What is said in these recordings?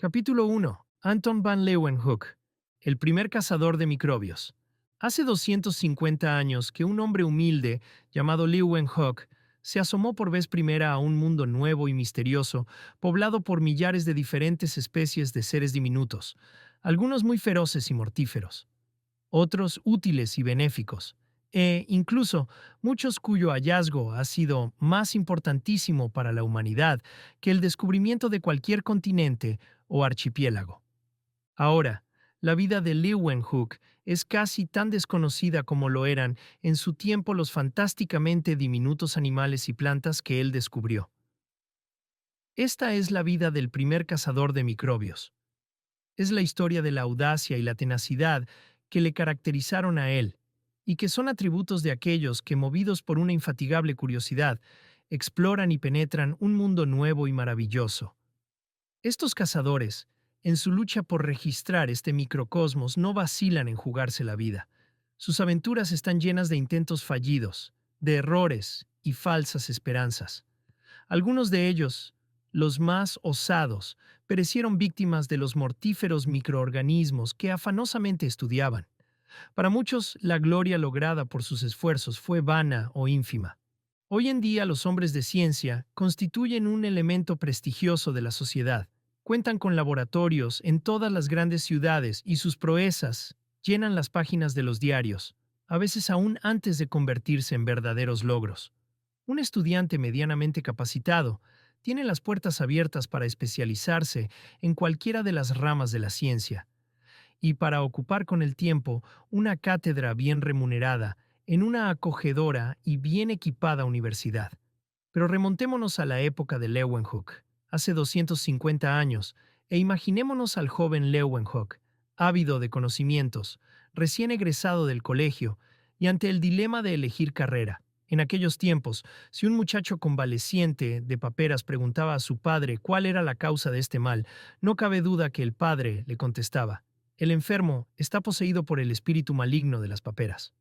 Capítulo 1. Anton van Leeuwenhoek, el primer cazador de microbios. Hace 250 años que un hombre humilde llamado Leeuwenhoek se asomó por vez primera a un mundo nuevo y misterioso, poblado por millares de diferentes especies de seres diminutos, algunos muy feroces y mortíferos, otros útiles y benéficos, e incluso muchos cuyo hallazgo ha sido más importantísimo para la humanidad que el descubrimiento de cualquier continente o archipiélago. Ahora, la vida de Leeuwenhoek es casi tan desconocida como lo eran en su tiempo los fantásticamente diminutos animales y plantas que él descubrió. Esta es la vida del primer cazador de microbios. Es la historia de la audacia y la tenacidad que le caracterizaron a él, y que son atributos de aquellos que, movidos por una infatigable curiosidad, exploran y penetran un mundo nuevo y maravilloso. Estos cazadores, en su lucha por registrar este microcosmos, no vacilan en jugarse la vida. Sus aventuras están llenas de intentos fallidos, de errores y falsas esperanzas. Algunos de ellos, los más osados, perecieron víctimas de los mortíferos microorganismos que afanosamente estudiaban. Para muchos, la gloria lograda por sus esfuerzos fue vana o ínfima. Hoy en día los hombres de ciencia constituyen un elemento prestigioso de la sociedad. Cuentan con laboratorios en todas las grandes ciudades y sus proezas llenan las páginas de los diarios, a veces aún antes de convertirse en verdaderos logros. Un estudiante medianamente capacitado tiene las puertas abiertas para especializarse en cualquiera de las ramas de la ciencia y para ocupar con el tiempo una cátedra bien remunerada en una acogedora y bien equipada universidad. Pero remontémonos a la época de Leeuwenhoek, hace 250 años, e imaginémonos al joven Leeuwenhoek, ávido de conocimientos, recién egresado del colegio, y ante el dilema de elegir carrera. En aquellos tiempos, si un muchacho convaleciente de paperas preguntaba a su padre cuál era la causa de este mal, no cabe duda que el padre le contestaba: el enfermo está poseído por el espíritu maligno de las paperas.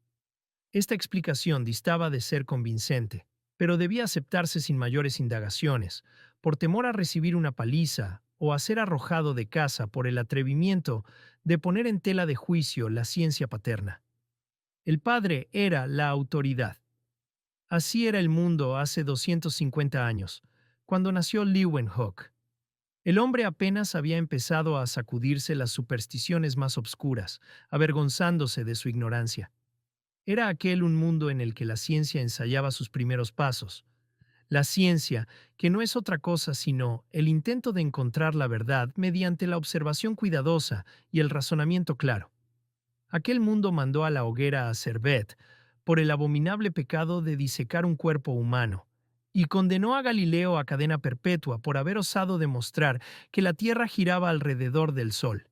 Esta explicación distaba de ser convincente, pero debía aceptarse sin mayores indagaciones, por temor a recibir una paliza o a ser arrojado de casa por el atrevimiento de poner en tela de juicio la ciencia paterna. El padre era la autoridad. Así era el mundo hace 250 años, cuando nació Leeuwenhoek. El hombre apenas había empezado a sacudirse las supersticiones más obscuras, avergonzándose de su ignorancia. Era aquel un mundo en el que la ciencia ensayaba sus primeros pasos. La ciencia, que no es otra cosa sino el intento de encontrar la verdad mediante la observación cuidadosa y el razonamiento claro. Aquel mundo mandó a la hoguera a Servet por el abominable pecado de disecar un cuerpo humano, y condenó a Galileo a cadena perpetua por haber osado demostrar que la Tierra giraba alrededor del Sol.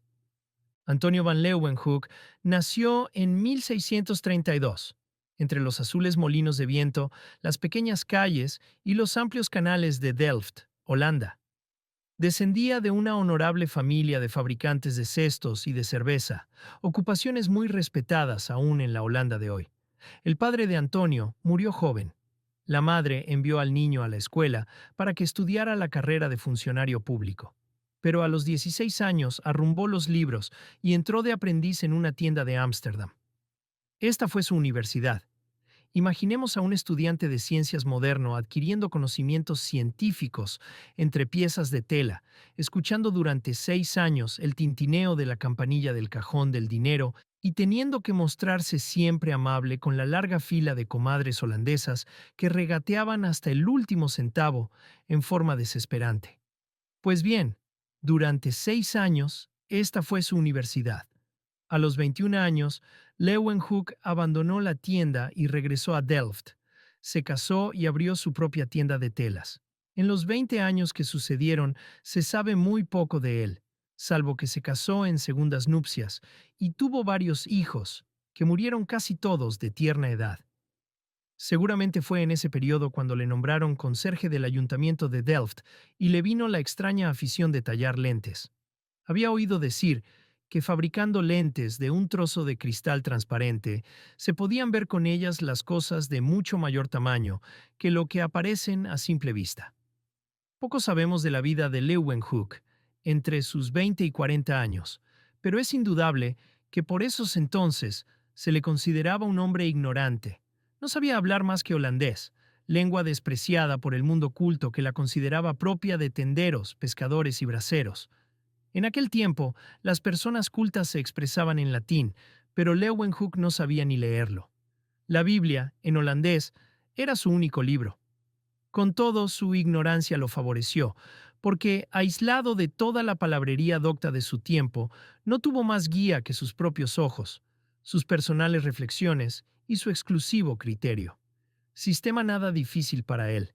Antonio van Leeuwenhoek nació en 1632, entre los azules molinos de viento, las pequeñas calles y los amplios canales de Delft, Holanda. Descendía de una honorable familia de fabricantes de cestos y de cerveza, ocupaciones muy respetadas aún en la Holanda de hoy. El padre de Antonio murió joven. La madre envió al niño a la escuela para que estudiara la carrera de funcionario público. Pero a los 16 años arrumbó los libros y entró de aprendiz en una tienda de Ámsterdam. Esta fue su universidad. Imaginemos a un estudiante de ciencias moderno adquiriendo conocimientos científicos entre piezas de tela, escuchando durante 6 años el tintineo de la campanilla del cajón del dinero y teniendo que mostrarse siempre amable con la larga fila de comadres holandesas que regateaban hasta el último centavo en forma desesperante. Pues bien, durante 6 años, esta fue su universidad. A los 21 años, Leeuwenhoek abandonó la tienda y regresó a Delft. Se casó y abrió su propia tienda de telas. En los 20 años que sucedieron, se sabe muy poco de él, salvo que se casó en segundas nupcias y tuvo varios hijos, que murieron casi todos de tierna edad. Seguramente fue en ese periodo cuando le nombraron conserje del ayuntamiento de Delft y le vino la extraña afición de tallar lentes. Había oído decir que fabricando lentes de un trozo de cristal transparente, se podían ver con ellas las cosas de mucho mayor tamaño que lo que aparecen a simple vista. Poco sabemos de la vida de Leeuwenhoek. entre sus 20 y 40 años, pero es indudable que por esos entonces se le consideraba un hombre ignorante. No sabía hablar más que holandés, lengua despreciada por el mundo culto que la consideraba propia de tenderos, pescadores y braceros. En aquel tiempo, las personas cultas se expresaban en latín, pero Leeuwenhoek no sabía ni leerlo. La Biblia, en holandés, era su único libro. Con todo, su ignorancia lo favoreció, porque, aislado de toda la palabrería docta de su tiempo, no tuvo más guía que sus propios ojos, sus personales reflexiones y su exclusivo criterio. Sistema nada difícil para él,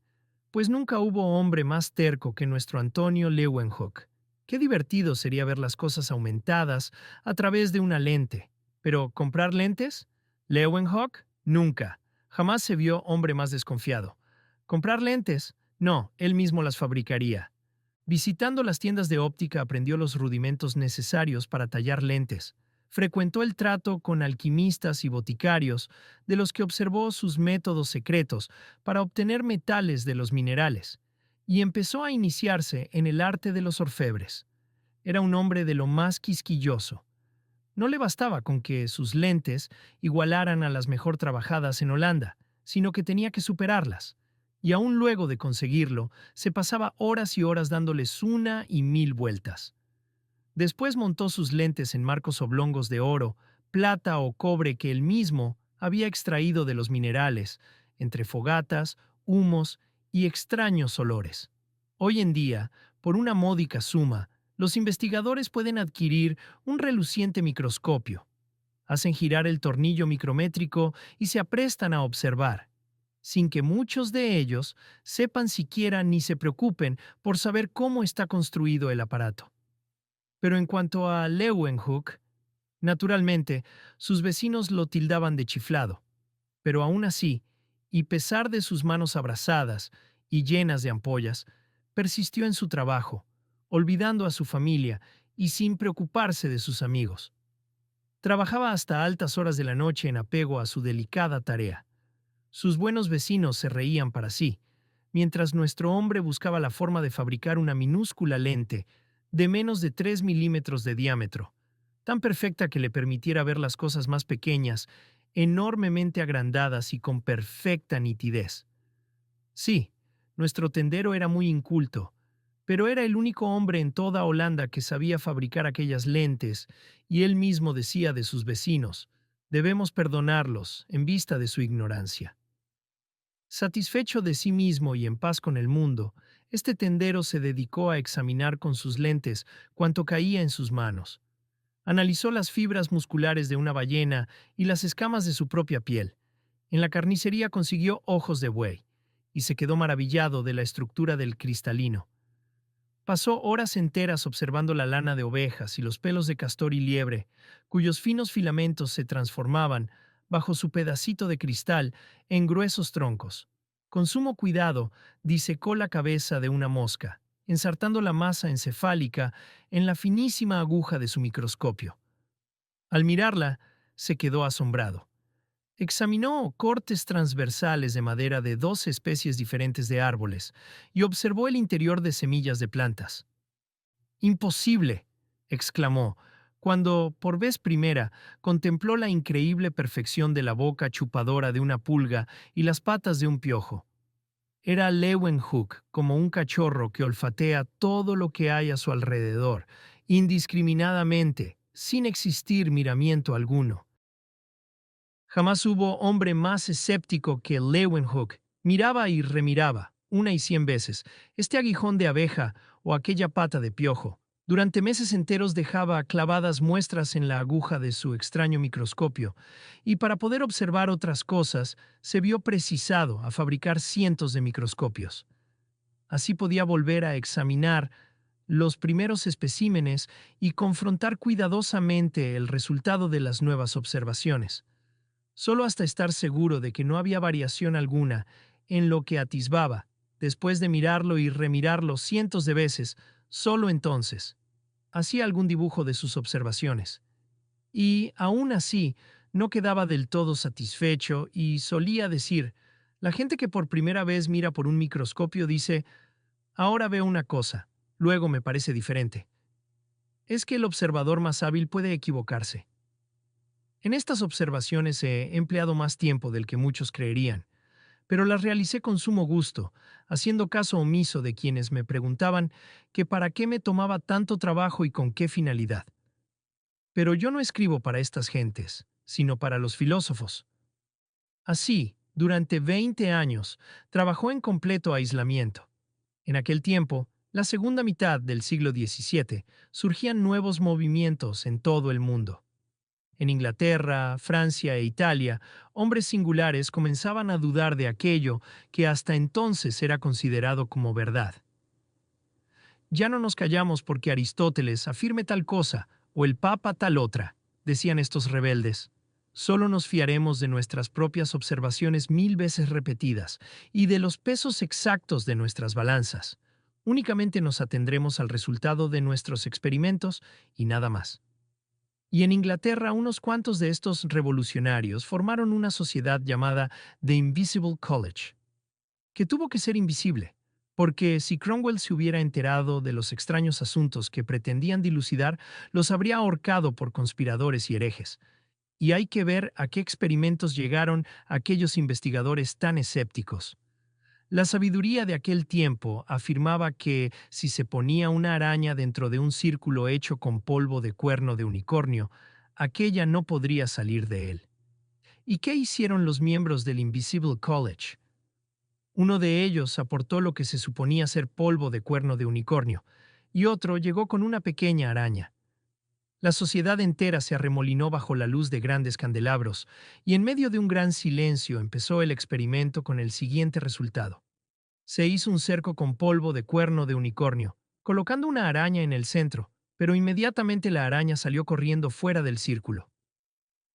pues nunca hubo hombre más terco que nuestro Antonio Leeuwenhoek. Qué divertido sería ver las cosas aumentadas a través de una lente. Pero, ¿comprar lentes? Leeuwenhoek, nunca. Jamás se vio hombre más desconfiado. ¿Comprar lentes? No, él mismo las fabricaría. Visitando las tiendas de óptica aprendió los rudimentos necesarios para tallar lentes. Frecuentó el trato con alquimistas y boticarios, de los que observó sus métodos secretos para obtener metales de los minerales, y empezó a iniciarse en el arte de los orfebres. Era un hombre de lo más quisquilloso. No le bastaba con que sus lentes igualaran a las mejor trabajadas en Holanda, sino que tenía que superarlas. Y aún luego de conseguirlo, se pasaba horas y horas dándoles una y mil vueltas. Después montó sus lentes en marcos oblongos de oro, plata o cobre que él mismo había extraído de los minerales, entre fogatas, humos y extraños olores. Hoy en día, por una módica suma, los investigadores pueden adquirir un reluciente microscopio. Hacen girar el tornillo micrométrico y se aprestan a observar, sin que muchos de ellos sepan siquiera ni se preocupen por saber cómo está construido el aparato. Pero en cuanto a Leeuwenhoek, naturalmente, sus vecinos lo tildaban de chiflado. Pero aún así, y pesar de sus manos abrasadas y llenas de ampollas, persistió en su trabajo, olvidando a su familia y sin preocuparse de sus amigos. Trabajaba hasta altas horas de la noche en apego a su delicada tarea. Sus buenos vecinos se reían para sí, mientras nuestro hombre buscaba la forma de fabricar una minúscula lente de menos de 3 milímetros de diámetro, tan perfecta que le permitiera ver las cosas más pequeñas, enormemente agrandadas y con perfecta nitidez. Sí, nuestro tendero era muy inculto, pero era el único hombre en toda Holanda que sabía fabricar aquellas lentes, y él mismo decía de sus vecinos: debemos perdonarlos en vista de su ignorancia. Satisfecho de sí mismo y en paz con el mundo, este tendero se dedicó a examinar con sus lentes cuanto caía en sus manos. Analizó las fibras musculares de una ballena y las escamas de su propia piel. En la carnicería consiguió ojos de buey, y se quedó maravillado de la estructura del cristalino. Pasó horas enteras observando la lana de ovejas y los pelos de castor y liebre, cuyos finos filamentos se transformaban, bajo su pedacito de cristal, en gruesos troncos. Con sumo cuidado, disecó la cabeza de una mosca, ensartando la masa encefálica en la finísima aguja de su microscopio. Al mirarla, se quedó asombrado. Examinó cortes transversales de madera de 2 especies diferentes de árboles y observó el interior de semillas de plantas. «¡Imposible!», exclamó, cuando, por vez primera, contempló la increíble perfección de la boca chupadora de una pulga y las patas de un piojo. Era Leeuwenhoek como un cachorro que olfatea todo lo que hay a su alrededor, indiscriminadamente, sin existir miramiento alguno. Jamás hubo hombre más escéptico que Leeuwenhoek. Miraba y remiraba, una y 100 veces, este aguijón de abeja o aquella pata de piojo. Durante meses enteros dejaba clavadas muestras en la aguja de su extraño microscopio, y para poder observar otras cosas, se vio precisado a fabricar cientos de microscopios. Así podía volver a examinar los primeros especímenes y confrontar cuidadosamente el resultado de las nuevas observaciones. Solo hasta estar seguro de que no había variación alguna en lo que atisbaba, después de mirarlo y remirarlo cientos de veces, solo entonces hacía algún dibujo de sus observaciones. Y, aún así, no quedaba del todo satisfecho y solía decir: la gente que por primera vez mira por un microscopio dice: ahora veo una cosa, luego me parece diferente. es que el observador más hábil puede equivocarse. En estas observaciones he empleado más tiempo del que muchos creerían, pero las realicé con sumo gusto, haciendo caso omiso de quienes me preguntaban que para qué me tomaba tanto trabajo y con qué finalidad. Pero yo no escribo para estas gentes, sino para los filósofos. Así, durante 20 años, trabajó en completo aislamiento. En aquel tiempo, la segunda mitad del siglo XVII, surgían nuevos movimientos en todo el mundo. En Inglaterra, Francia e Italia, hombres singulares comenzaban a dudar de aquello que hasta entonces era considerado como verdad. Ya no nos callamos porque Aristóteles afirme tal cosa o el Papa tal otra, decían estos rebeldes. Solo nos fiaremos de nuestras propias observaciones 1000 veces repetidas y de los pesos exactos de nuestras balanzas. Únicamente nos atendremos al resultado de nuestros experimentos y nada más. Y en Inglaterra, unos cuantos de estos revolucionarios formaron una sociedad llamada The Invisible College, que tuvo que ser invisible, porque si Cromwell se hubiera enterado de los extraños asuntos que pretendían dilucidar, los habría ahorcado por conspiradores y herejes. Y hay que ver a qué experimentos llegaron aquellos investigadores tan escépticos. La sabiduría de aquel tiempo afirmaba que si se ponía una araña dentro de un círculo hecho con polvo de cuerno de unicornio, aquella no podría salir de él. ¿Y qué hicieron los miembros del Invisible College? Uno de ellos aportó lo que se suponía ser polvo de cuerno de unicornio, y otro llegó con una pequeña araña. La sociedad entera se arremolinó bajo la luz de grandes candelabros, y en medio de un gran silencio empezó el experimento con el siguiente resultado. Se hizo un cerco con polvo de cuerno de unicornio, colocando una araña en el centro, pero inmediatamente la araña salió corriendo fuera del círculo.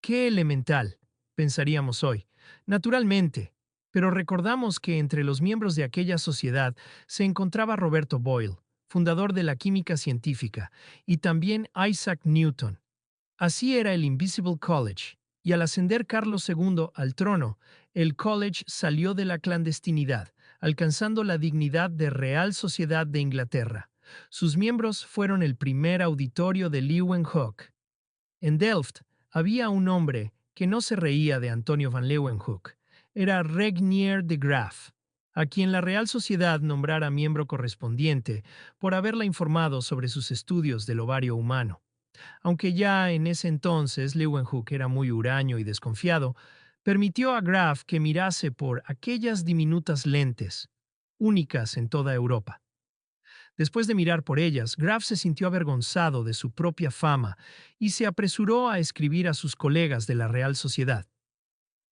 ¡Qué elemental!, pensaríamos hoy. Naturalmente, pero recordamos que entre los miembros de aquella sociedad se encontraba Roberto Boyle, fundador de la química científica, y también Isaac Newton. Así era el Invisible College, y al ascender Carlos II al trono, el college salió de la clandestinidad, alcanzando la dignidad de Real Sociedad de Inglaterra. Sus miembros fueron el primer auditorio de Leeuwenhoek. En Delft había un hombre que no se reía de Antonio van Leeuwenhoek. Era Regnier de Graaf, a quien la Real Sociedad nombrara miembro correspondiente por haberla informado sobre sus estudios del ovario humano. Aunque ya en ese entonces Leeuwenhoek era muy huraño y desconfiado, permitió a Graaf que mirase por aquellas diminutas lentes, únicas en toda Europa. Después de mirar por ellas, Graaf se sintió avergonzado de su propia fama y se apresuró a escribir a sus colegas de la Real Sociedad.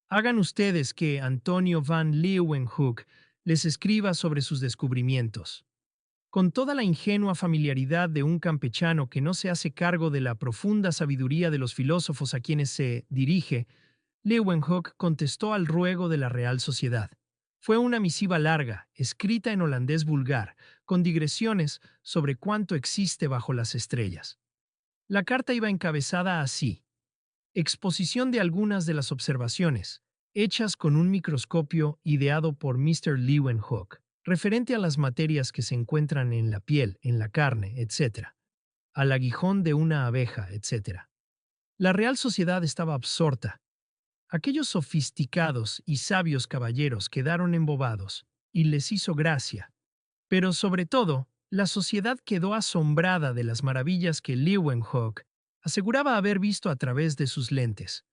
Hagan ustedes que Antonio van Leeuwenhoek les escriba sobre sus descubrimientos. Con toda la ingenua familiaridad de un campechano que no se hace cargo de la profunda sabiduría de los filósofos a quienes se dirige, Leeuwenhoek contestó al ruego de la Real Sociedad. Fue una misiva larga, escrita en holandés vulgar, con digresiones sobre cuánto existe bajo las estrellas. La carta iba encabezada así: exposición de algunas de las observaciones, hechas con un microscopio ideado por Mr. Leeuwenhoek, referente a las materias que se encuentran en la piel, en la carne, etc., al aguijón de una abeja, etc. La Real Sociedad estaba absorta. Aquellos sofisticados y sabios caballeros quedaron embobados, y les hizo gracia. Pero sobre todo, la sociedad quedó asombrada de las maravillas que Leeuwenhoek aseguraba haber visto a través de sus lentes.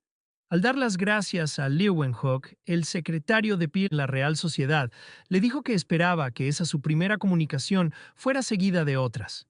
Al dar las gracias a Leeuwenhoek, el secretario de pie de la Real Sociedad le dijo que esperaba que esa su primera comunicación fuera seguida de otras.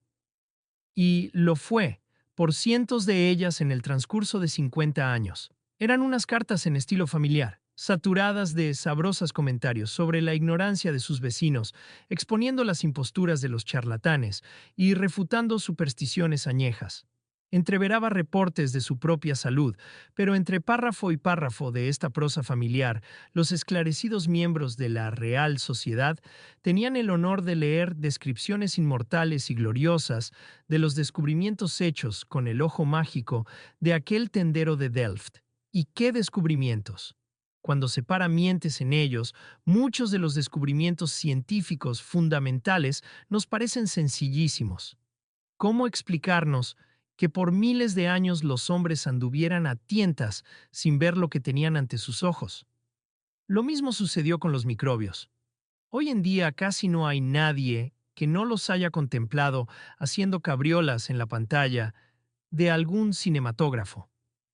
Y lo fue, por cientos de ellas en el transcurso de 50 años. Eran unas cartas en estilo familiar, saturadas de sabrosos comentarios sobre la ignorancia de sus vecinos, exponiendo las imposturas de los charlatanes y refutando supersticiones añejas. Entreveraba reportes de su propia salud, pero entre párrafo y párrafo de esta prosa familiar, los esclarecidos miembros de la Real Sociedad tenían el honor de leer descripciones inmortales y gloriosas de los descubrimientos hechos con el ojo mágico de aquel tendero de Delft. ¿Y qué descubrimientos? Cuando se para mientes en ellos, muchos de los descubrimientos científicos fundamentales nos parecen sencillísimos. ¿Cómo explicarnos que por miles de años los hombres anduvieran a tientas sin ver lo que tenían ante sus ojos. Lo mismo sucedió con los microbios. Hoy en día casi no hay nadie que no los haya contemplado haciendo cabriolas en la pantalla de algún cinematógrafo.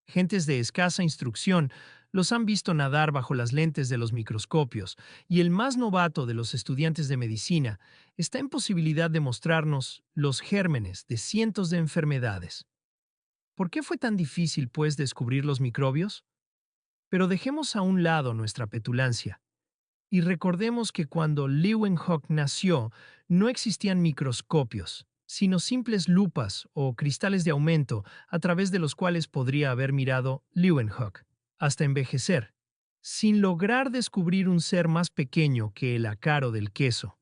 Gentes de escasa instrucción los han visto nadar bajo las lentes de los microscopios, y el más novato de los estudiantes de medicina está en posibilidad de mostrarnos los gérmenes de cientos de enfermedades. ¿Por qué fue tan difícil, pues, descubrir los microbios? Pero dejemos a un lado nuestra petulancia y recordemos que cuando Leeuwenhoek nació no existían microscopios, sino simples lupas o cristales de aumento a través de los cuales podría haber mirado Leeuwenhoek hasta envejecer, sin lograr descubrir un ser más pequeño que el ácaro del queso.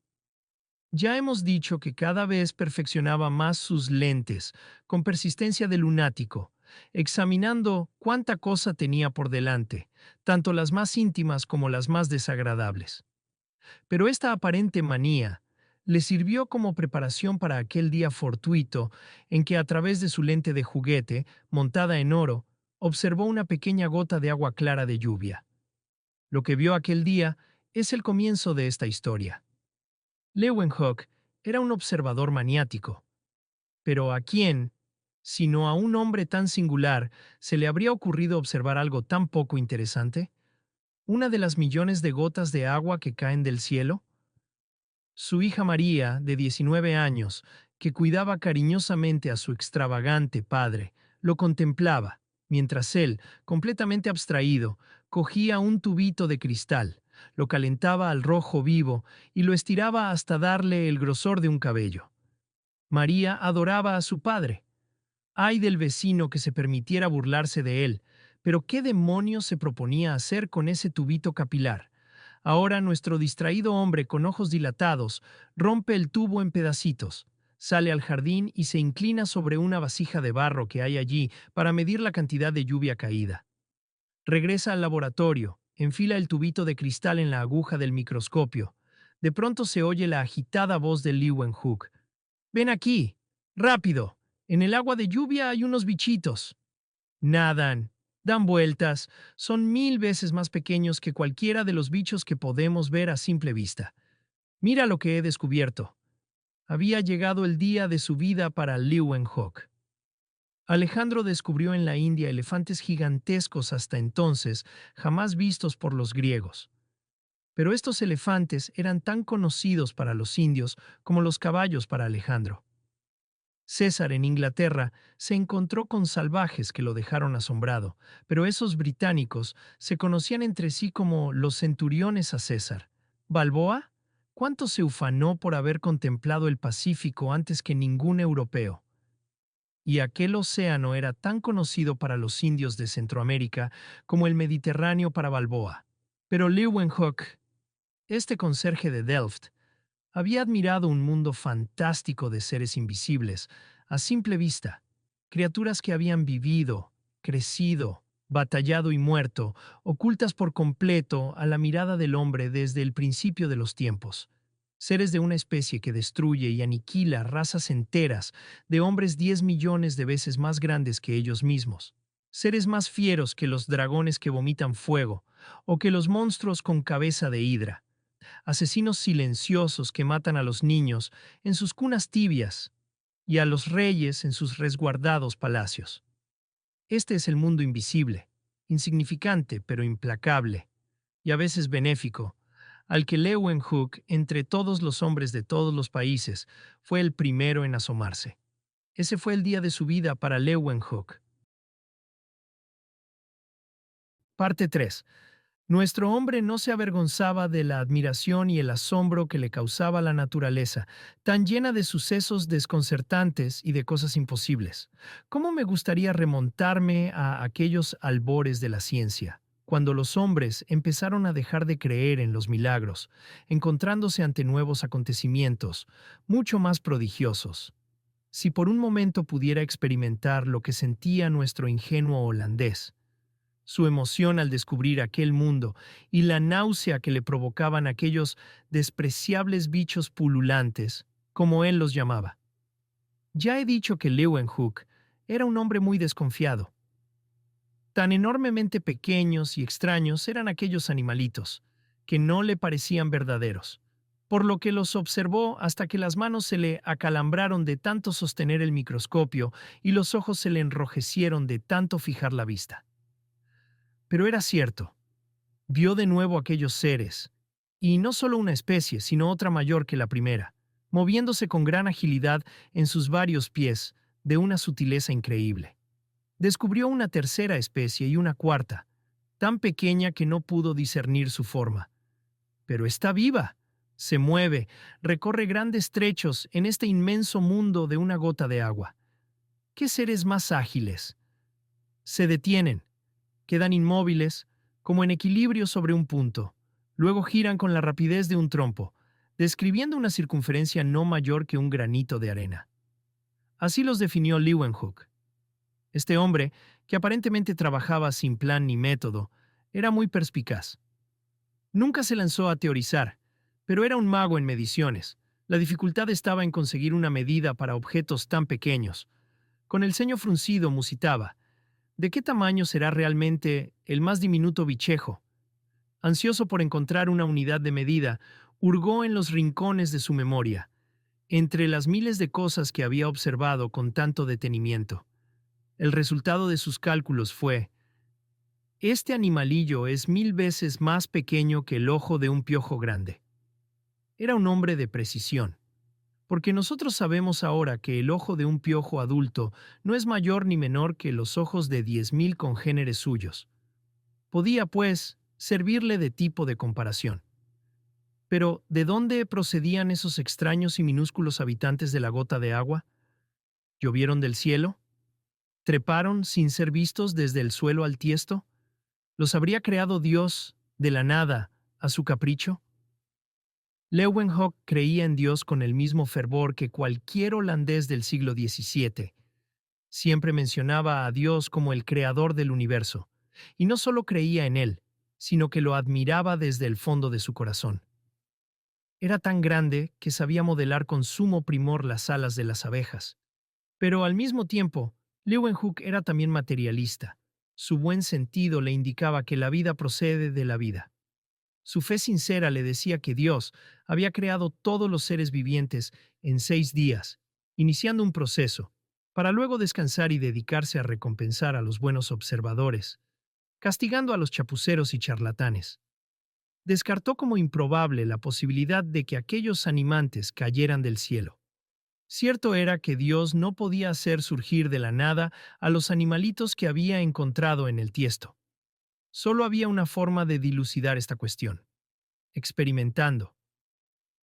Ya hemos dicho que cada vez perfeccionaba más sus lentes, con persistencia de lunático, examinando cuánta cosa tenía por delante, tanto las más íntimas como las más desagradables. Pero esta aparente manía le sirvió como preparación para aquel día fortuito en que a través de su lente de juguete, montada en oro, observó una pequeña gota de agua clara de lluvia. Lo que vio aquel día es el comienzo de esta historia. Leeuwenhoek era un observador maniático, pero ¿a quién, sino a un hombre tan singular, se le habría ocurrido observar algo tan poco interesante? ¿Una de las millones de gotas de agua que caen del cielo? Su hija María, de 19 años, que cuidaba cariñosamente a su extravagante padre, lo contemplaba, mientras él, completamente abstraído, cogía un tubito de cristal, lo calentaba al rojo vivo y lo estiraba hasta darle el grosor de un cabello. María adoraba a su padre. Ay del vecino que se permitiera burlarse de él, pero ¿qué demonios se proponía hacer con ese tubito capilar? Ahora nuestro distraído hombre con ojos dilatados rompe el tubo en pedacitos, sale al jardín y se inclina sobre una vasija de barro que hay allí para medir la cantidad de lluvia caída. Regresa al laboratorio, enfila el tubito de cristal en la aguja del microscopio. De pronto se oye la agitada voz de Leeuwenhoek. «Ven aquí, rápido, en el agua de lluvia hay unos bichitos». Nadan, dan vueltas, son 1000 veces más pequeños que cualquiera de los bichos que podemos ver a simple vista. Mira lo que he descubierto. Había llegado el día de su vida para Leeuwenhoek. Alejandro descubrió en la India elefantes gigantescos hasta entonces, jamás vistos por los griegos. Pero estos elefantes eran tan conocidos para los indios como los caballos para Alejandro. César en Inglaterra se encontró con salvajes que lo dejaron asombrado, pero esos británicos se conocían entre sí como los centuriones a César. ¿Balboa? ¿Cuánto se ufanó por haber contemplado el Pacífico antes que ningún europeo? Y aquel océano era tan conocido para los indios de Centroamérica como el Mediterráneo para Balboa. Pero Leeuwenhoek, este conserje de Delft, había admirado un mundo fantástico de seres invisibles, a simple vista, criaturas que habían vivido, crecido, batallado y muerto, ocultas por completo a la mirada del hombre desde el principio de los tiempos. Seres de una especie que destruye y aniquila razas enteras de hombres 10 millones de veces más grandes que ellos mismos. Seres más fieros que los dragones que vomitan fuego, o que los monstruos con cabeza de hidra. Asesinos silenciosos que matan a los niños en sus cunas tibias y a los reyes en sus resguardados palacios. Este es el mundo invisible, insignificante pero implacable, y a veces benéfico, al que Leeuwenhoek, entre todos los hombres de todos los países, fue el primero en asomarse. Ese fue el día de su vida para Leeuwenhoek. Parte 3. Nuestro hombre no se avergonzaba de la admiración y el asombro que le causaba la naturaleza, tan llena de sucesos desconcertantes y de cosas imposibles. ¿Cómo me gustaría remontarme a aquellos albores de la ciencia, cuando los hombres empezaron a dejar de creer en los milagros, encontrándose ante nuevos acontecimientos, mucho más prodigiosos? Si por un momento pudiera experimentar lo que sentía nuestro ingenuo holandés, su emoción al descubrir aquel mundo y la náusea que le provocaban aquellos despreciables bichos pululantes, como él los llamaba. Ya he dicho que Leeuwenhoek Era un hombre muy desconfiado. Tan enormemente pequeños y extraños eran aquellos animalitos, que no le parecían verdaderos, por lo que los observó hasta que las manos se le acalambraron de tanto sostener el microscopio y los ojos se le enrojecieron de tanto fijar la vista. Pero era cierto, vio de nuevo aquellos seres, y no solo una especie, sino otra mayor que la primera, moviéndose con gran agilidad en sus varios pies, de una sutileza increíble. Descubrió una tercera especie y una cuarta, tan pequeña que no pudo discernir su forma. Pero está viva, se mueve, recorre grandes trechos en este inmenso mundo de una gota de agua. ¿Qué seres más ágiles? Se detienen, quedan inmóviles, como en equilibrio sobre un punto. Luego giran con la rapidez de un trompo, describiendo una circunferencia no mayor que un granito de arena. Así los definió Leeuwenhoek. Este hombre, que aparentemente trabajaba sin plan ni método, era muy perspicaz. Nunca se lanzó a teorizar, pero era un mago en mediciones. La dificultad estaba en conseguir una medida para objetos tan pequeños. Con el ceño fruncido musitaba: ¿de qué tamaño será realmente el más diminuto bichejo? Ansioso por encontrar una unidad de medida, hurgó en los rincones de su memoria, entre las miles de cosas que había observado con tanto detenimiento. El resultado de sus cálculos fue: este animalillo es 1000 veces más pequeño que el ojo de un piojo grande. Era un hombre de precisión, porque nosotros sabemos ahora que el ojo de un piojo adulto no es mayor ni menor que los ojos de 10.000 congéneres suyos. Podía, pues, servirle de tipo de comparación. Pero, ¿de dónde procedían esos extraños y minúsculos habitantes de la gota de agua? ¿Llovieron del cielo? ¿Treparon sin ser vistos desde el suelo al tiesto? ¿Los habría creado Dios, de la nada, a su capricho? Leeuwenhoek creía en Dios con el mismo fervor que cualquier holandés del siglo XVII. Siempre mencionaba a Dios como el creador del universo, y no solo creía en él, sino que lo admiraba desde el fondo de su corazón. Era tan grande que sabía modelar con sumo primor las alas de las abejas. Pero al mismo tiempo, Leeuwenhoek era también materialista. Su buen sentido le indicaba que la vida procede de la vida. Su fe sincera le decía que Dios había creado todos los seres vivientes en 6 días, iniciando un proceso, para luego descansar y dedicarse a recompensar a los buenos observadores, castigando a los chapuceros y charlatanes. Descartó como improbable la posibilidad de que aquellos animantes cayeran del cielo. Cierto era que Dios no podía hacer surgir de la nada a los animalitos que había encontrado en el tiesto. Solo había una forma de dilucidar esta cuestión: experimentando.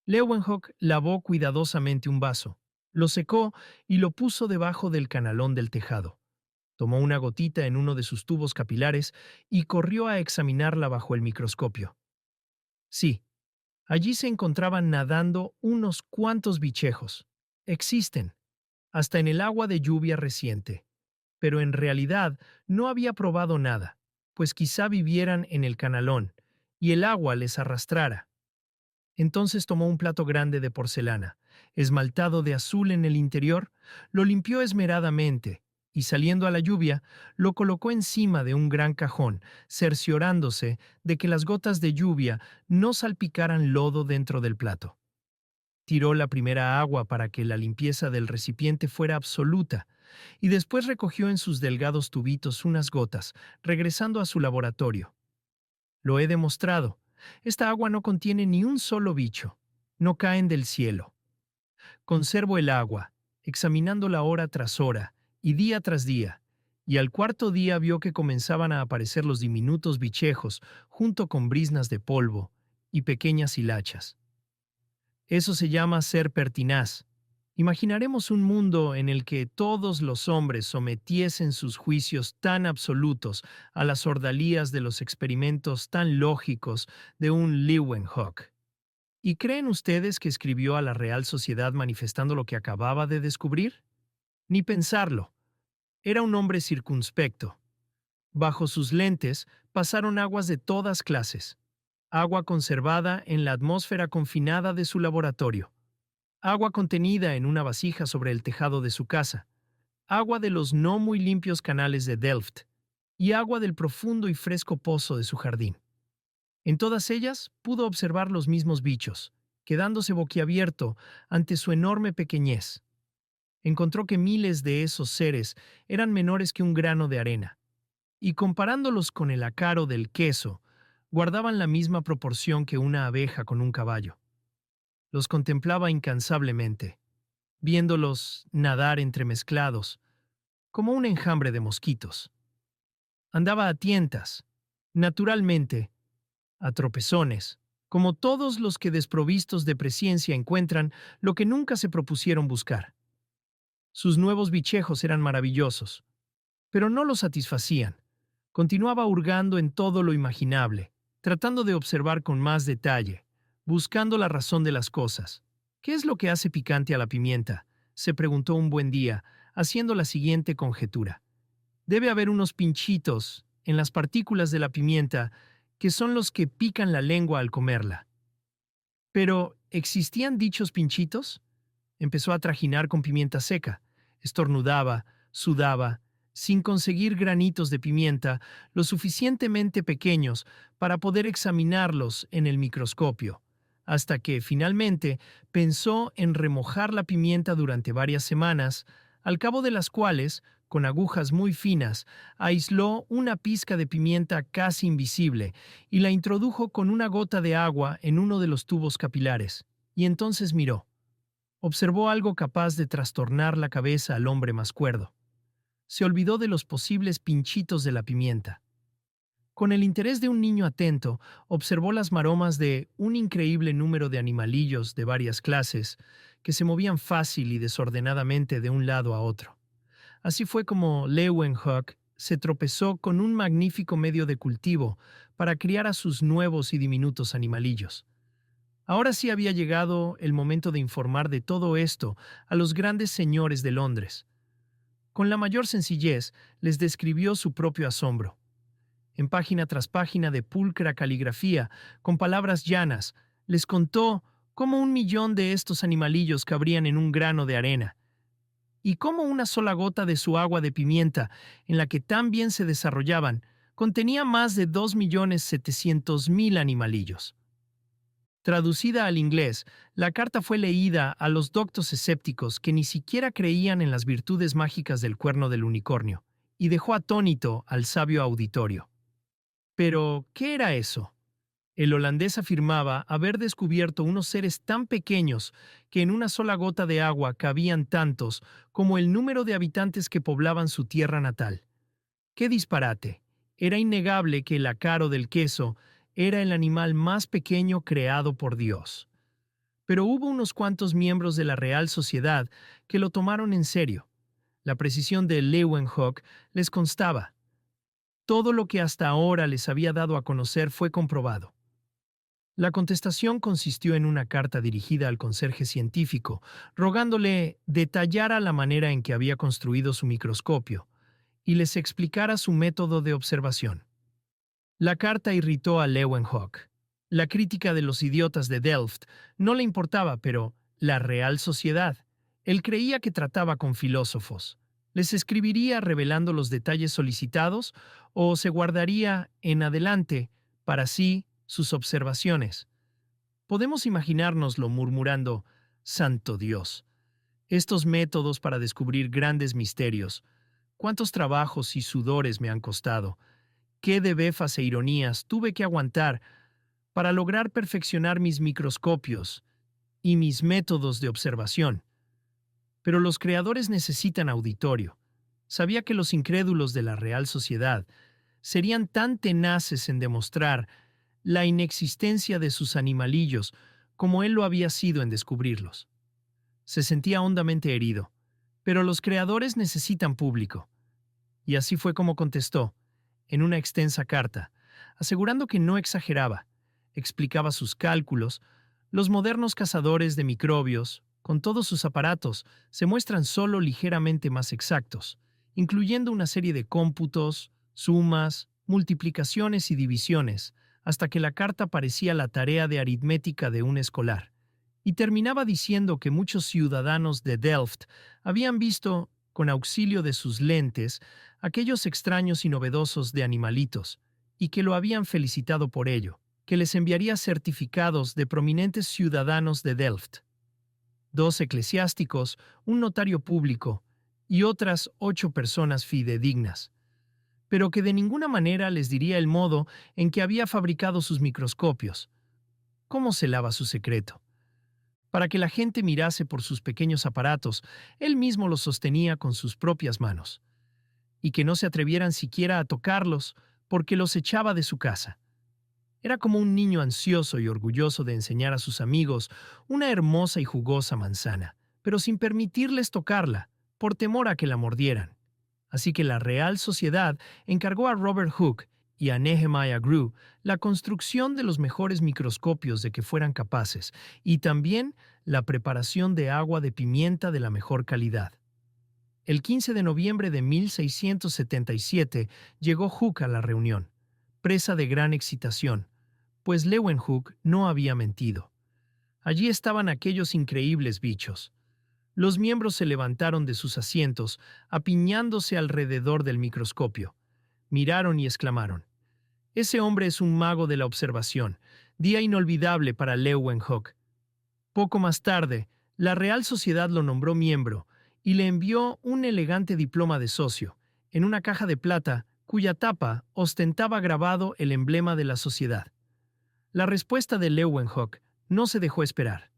Leeuwenhoek lavó cuidadosamente un vaso, lo secó y lo puso debajo del canalón del tejado. Tomó una gotita en uno de sus tubos capilares y corrió a examinarla bajo el microscopio. Sí, allí se encontraban nadando unos cuantos bichejos. Existen, hasta en el agua de lluvia reciente. Pero en realidad no había probado nada, pues quizá vivieran en el canalón y el agua les arrastrara. Entonces tomó un plato grande de porcelana, esmaltado de azul en el interior, lo limpió esmeradamente y, saliendo a la lluvia, lo colocó encima de un gran cajón, cerciorándose de que las gotas de lluvia no salpicaran lodo dentro del plato. Tiró la primera agua para que la limpieza del recipiente fuera absoluta, y después recogió en sus delgados tubitos unas gotas, regresando a su laboratorio. Lo he demostrado. Esta agua no contiene ni un solo bicho. No caen del cielo. Conservo el agua, examinándola hora tras hora y día tras día, y al cuarto día vio que comenzaban a aparecer los diminutos bichejos junto con briznas de polvo y pequeñas hilachas. Eso se llama ser pertinaz. Imaginaremos un mundo en el que todos los hombres sometiesen sus juicios tan absolutos a las ordalías de los experimentos tan lógicos de un Leeuwenhoek. ¿Y creen ustedes que escribió a la Real Sociedad manifestando lo que acababa de descubrir? Ni pensarlo. Era un hombre circunspecto. Bajo sus lentes pasaron aguas de todas clases. Agua conservada en la atmósfera confinada de su laboratorio. Agua contenida en una vasija sobre el tejado de su casa. agua de los no muy limpios canales de Delft y agua del profundo y fresco pozo de su jardín. En todas ellas pudo observar los mismos bichos, quedándose boquiabierto ante su enorme pequeñez. Encontró que miles de esos seres eran menores que un grano de arena, y comparándolos con el ácaro del queso, guardaban la misma proporción que una abeja con un caballo. Los contemplaba incansablemente, viéndolos nadar entremezclados, como un enjambre de mosquitos. Andaba a tientas, naturalmente, a tropezones, como todos los que desprovistos de presciencia encuentran lo que nunca se propusieron buscar. Sus nuevos bichejos eran maravillosos, pero no lo satisfacían. Continuaba hurgando en todo lo imaginable, tratando de observar con más detalle, buscando la razón de las cosas. ¿Qué es lo que hace picante a la pimienta?, se preguntó un buen día, haciendo la siguiente conjetura. Debe haber unos pinchitos en las partículas de la pimienta que son los que pican la lengua al comerla. Pero, ¿existían dichos pinchitos? Empezó a trajinar con pimienta seca. Estornudaba, sudaba, sin conseguir granitos de pimienta lo suficientemente pequeños para poder examinarlos en el microscopio, hasta que, finalmente, pensó en remojar la pimienta durante varias semanas, al cabo de las cuales, con agujas muy finas, aisló una pizca de pimienta casi invisible y la introdujo con una gota de agua en uno de los tubos capilares, y entonces miró. Observó algo capaz de trastornar la cabeza al hombre más cuerdo. Se olvidó de los posibles pinchitos de la pimienta. Con el interés de un niño atento, observó las maromas de un increíble número de animalillos de varias clases que se movían fácil y desordenadamente de un lado a otro. Así fue como Leeuwenhoek se tropezó con un magnífico medio de cultivo para criar a sus nuevos y diminutos animalillos. Ahora sí había llegado el momento de informar de todo esto a los grandes señores de Londres. Con la mayor sencillez les describió su propio asombro. En página tras página de pulcra caligrafía, con palabras llanas, les contó cómo 1 millón de estos animalillos cabrían en un grano de arena, y cómo una sola gota de su agua de pimienta, en la que tan bien se desarrollaban, contenía más de 2.700.000 animalillos. Traducida al inglés, la carta fue leída a los doctos escépticos que ni siquiera creían en las virtudes mágicas del cuerno del unicornio, y dejó atónito al sabio auditorio. Pero, ¿qué era eso? El holandés afirmaba haber descubierto unos seres tan pequeños que en una sola gota de agua cabían tantos como el número de habitantes que poblaban su tierra natal. ¡Qué disparate! Era innegable que el ácaro del queso era el animal más pequeño creado por Dios. Pero hubo unos cuantos miembros de la Real Sociedad que lo tomaron en serio. La precisión de Leeuwenhoek les constaba. Todo lo que hasta ahora les había dado a conocer fue comprobado. La contestación consistió en una carta dirigida al conserje científico, rogándole detallara la manera en que había construido su microscopio y les explicara su método de observación. La carta irritó a Leeuwenhoek. La crítica de los idiotas de Delft no le importaba, pero la Real Sociedad. Él creía que trataba con filósofos. ¿Les escribiría revelando los detalles solicitados o se guardaría en adelante para sí sus observaciones? Podemos imaginárnoslo murmurando: «Santo Dios, estos métodos para descubrir grandes misterios, cuántos trabajos y sudores me han costado, qué de befas e ironías tuve que aguantar para lograr perfeccionar mis microscopios y mis métodos de observación». Pero los creadores necesitan auditorio. Sabía que los incrédulos de la Real Sociedad serían tan tenaces en demostrar la inexistencia de sus animalillos como él lo había sido en descubrirlos. Se sentía hondamente herido, pero los creadores necesitan público. Y así fue como contestó, en una extensa carta, asegurando que no exageraba, explicaba sus cálculos. Los modernos cazadores de microbios, con todos sus aparatos, se muestran solo ligeramente más exactos, incluyendo una serie de cómputos, sumas, multiplicaciones y divisiones, hasta que la carta parecía la tarea de aritmética de un escolar. Y terminaba diciendo que muchos ciudadanos de Delft habían visto con auxilio de sus lentes, aquellos extraños y novedosos de animalitos, y que lo habían felicitado por ello, que les enviaría certificados de prominentes ciudadanos de Delft, 2 eclesiásticos, un notario público y otras 8 personas fidedignas, pero que de ninguna manera les diría el modo en que había fabricado sus microscopios, cómo celaba su secreto. Para que la gente mirase por sus pequeños aparatos, él mismo los sostenía con sus propias manos, y que no se atrevieran siquiera a tocarlos porque los echaba de su casa. Era como un niño ansioso y orgulloso de enseñar a sus amigos una hermosa y jugosa manzana, pero sin permitirles tocarla, por temor a que la mordieran. Así que la Real Sociedad encargó a Robert Hooke y a Nehemiah Grew la construcción de los mejores microscopios de que fueran capaces, y también la preparación de agua de pimienta de la mejor calidad. El 15 de noviembre de 1677 llegó Hooke a la reunión, presa de gran excitación, pues Leeuwenhoek no había mentido. Allí estaban aquellos increíbles bichos. Los miembros se levantaron de sus asientos, apiñándose alrededor del microscopio. Miraron y exclamaron: «Ese hombre es un mago de la observación. Día inolvidable para Leeuwenhoek». Poco más tarde, la Real Sociedad lo nombró miembro y le envió un elegante diploma de socio, en una caja de plata cuya tapa ostentaba grabado el emblema de la sociedad. La respuesta de Leeuwenhoek no se dejó esperar.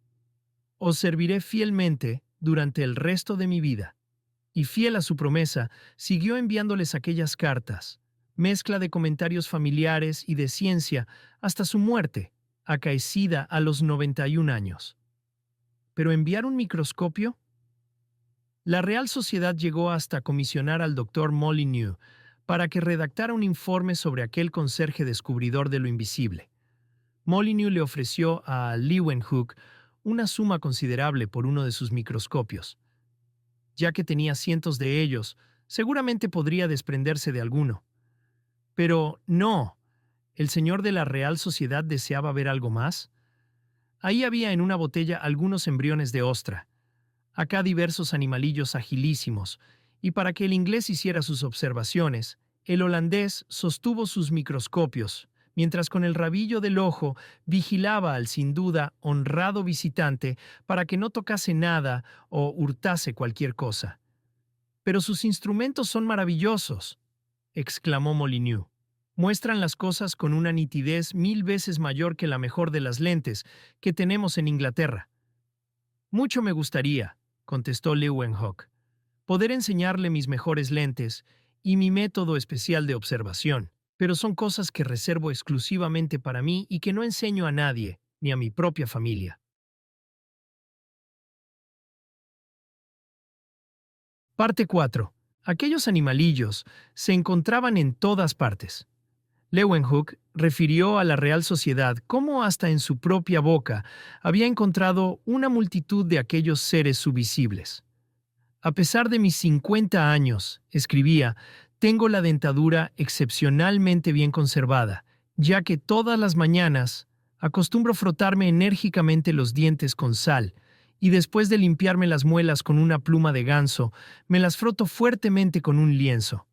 «Os serviré fielmente durante el resto de mi vida». Y fiel a su promesa, siguió enviándoles aquellas cartas, mezcla de comentarios familiares y de ciencia, hasta su muerte, acaecida a los 91 años. ¿Pero enviar un microscopio? La Real Sociedad llegó hasta comisionar al doctor Molyneux para que redactara un informe sobre aquel conserje descubridor de lo invisible. Molyneux le ofreció a Leeuwenhoek una suma considerable por uno de sus microscopios. Ya que tenía cientos de ellos, seguramente podría desprenderse de alguno. Pero no, ¿el señor de la Real Sociedad deseaba ver algo más? Ahí había en una botella algunos embriones de ostra, acá diversos animalillos agilísimos, y para que el inglés hiciera sus observaciones, el holandés sostuvo sus microscopios, mientras con el rabillo del ojo vigilaba al sin duda honrado visitante para que no tocase nada o hurtase cualquier cosa. «Pero sus instrumentos son maravillosos», exclamó Molyneux. «Muestran las cosas con una nitidez 1000 veces mayor que la mejor de las lentes que tenemos en Inglaterra». «Mucho me gustaría», contestó Leeuwenhoek, «poder enseñarle mis mejores lentes y mi método especial de observación, pero son cosas que reservo exclusivamente para mí y que no enseño a nadie, ni a mi propia familia». Parte 4. Aquellos animalillos se encontraban en todas partes. Leeuwenhoek refirió a la Real Sociedad cómo hasta en su propia boca había encontrado una multitud de aquellos seres subvisibles. «A pesar de mis 50 años», escribía, «tengo la dentadura excepcionalmente bien conservada, ya que todas las mañanas acostumbro frotarme enérgicamente los dientes con sal, y después de limpiarme las muelas con una pluma de ganso, me las froto fuertemente con un lienzo».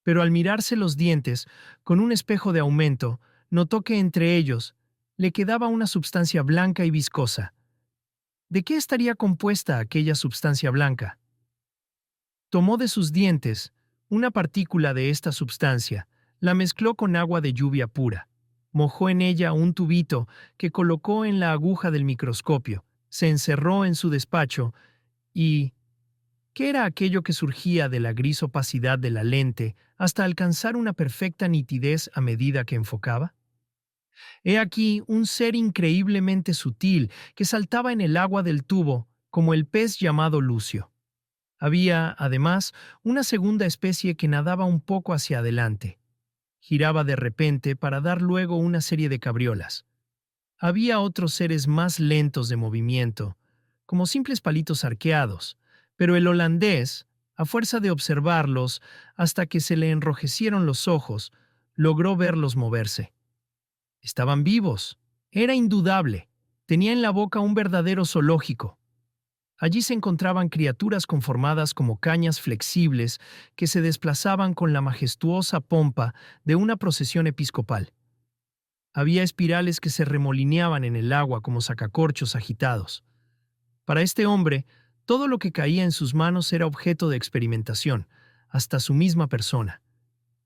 Pero al mirarse los dientes con un espejo de aumento, notó que entre ellos le quedaba una sustancia blanca y viscosa. ¿De qué estaría compuesta aquella sustancia blanca? Tomó de sus dientes una partícula de esta sustancia, la mezcló con agua de lluvia pura, mojó en ella un tubito que colocó en la aguja del microscopio, se encerró en su despacho y... ¿qué era aquello que surgía de la gris opacidad de la lente hasta alcanzar una perfecta nitidez a medida que enfocaba? He aquí un ser increíblemente sutil que saltaba en el agua del tubo como el pez llamado Lucio. Había, además, una segunda especie que nadaba un poco hacia adelante. Giraba de repente para dar luego una serie de cabriolas. Había otros seres más lentos de movimiento, como simples palitos arqueados, pero el holandés, a fuerza de observarlos hasta que se le enrojecieron los ojos, logró verlos moverse. Estaban vivos. Era indudable. Tenía en la boca un verdadero zoológico. Allí se encontraban criaturas conformadas como cañas flexibles que se desplazaban con la majestuosa pompa de una procesión episcopal. Había espirales que se remolineaban en el agua como sacacorchos agitados. Para este hombre, todo lo que caía en sus manos era objeto de experimentación, hasta su misma persona.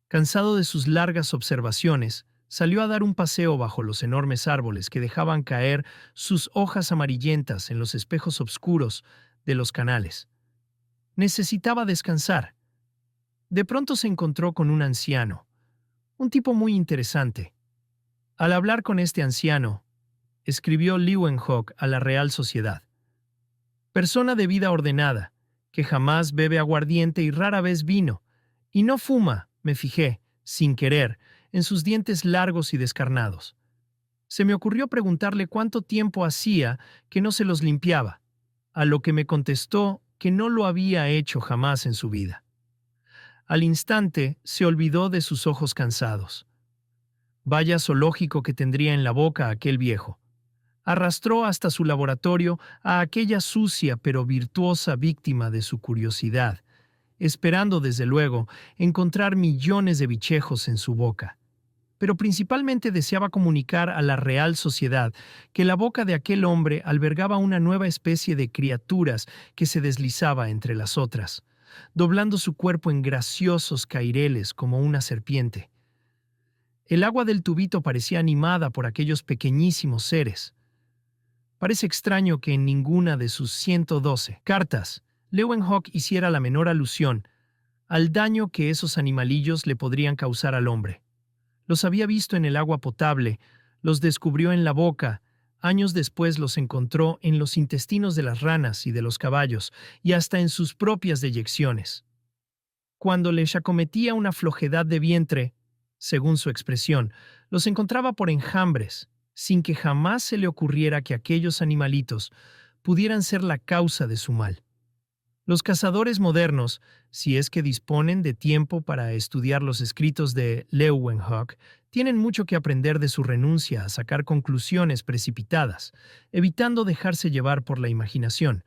Cansado de sus largas observaciones, salió a dar un paseo bajo los enormes árboles que dejaban caer sus hojas amarillentas en los espejos oscuros de los canales. Necesitaba descansar. De pronto se encontró con un anciano, un tipo muy interesante. Al hablar con este anciano, escribió Leeuwenhoek a la Real Sociedad. Persona de vida ordenada, que jamás bebe aguardiente y rara vez vino, y no fuma, me fijé, sin querer, en sus dientes largos y descarnados. Se me ocurrió preguntarle cuánto tiempo hacía que no se los limpiaba, a lo que me contestó que no lo había hecho jamás en su vida. Al instante se olvidó de sus ojos cansados. Vaya zoológico que tendría en la boca aquel viejo. Arrastró hasta su laboratorio a aquella sucia pero virtuosa víctima de su curiosidad, esperando desde luego encontrar millones de bichejos en su boca. Pero principalmente deseaba comunicar a la Real Sociedad que la boca de aquel hombre albergaba una nueva especie de criaturas que se deslizaba entre las otras, doblando su cuerpo en graciosos caireles como una serpiente. El agua del tubito parecía animada por aquellos pequeñísimos seres. Parece extraño que en ninguna de sus 112 cartas Leeuwenhoek hiciera la menor alusión al daño que esos animalillos le podrían causar al hombre. Los había visto en el agua potable, los descubrió en la boca, años después los encontró en los intestinos de las ranas y de los caballos, y hasta en sus propias deyecciones. Cuando les acometía una flojedad de vientre, según su expresión, los encontraba por enjambres, sin que jamás se le ocurriera que aquellos animalitos pudieran ser la causa de su mal. Los cazadores modernos, si es que disponen de tiempo para estudiar los escritos de Leeuwenhoek, tienen mucho que aprender de su renuncia a sacar conclusiones precipitadas, evitando dejarse llevar por la imaginación,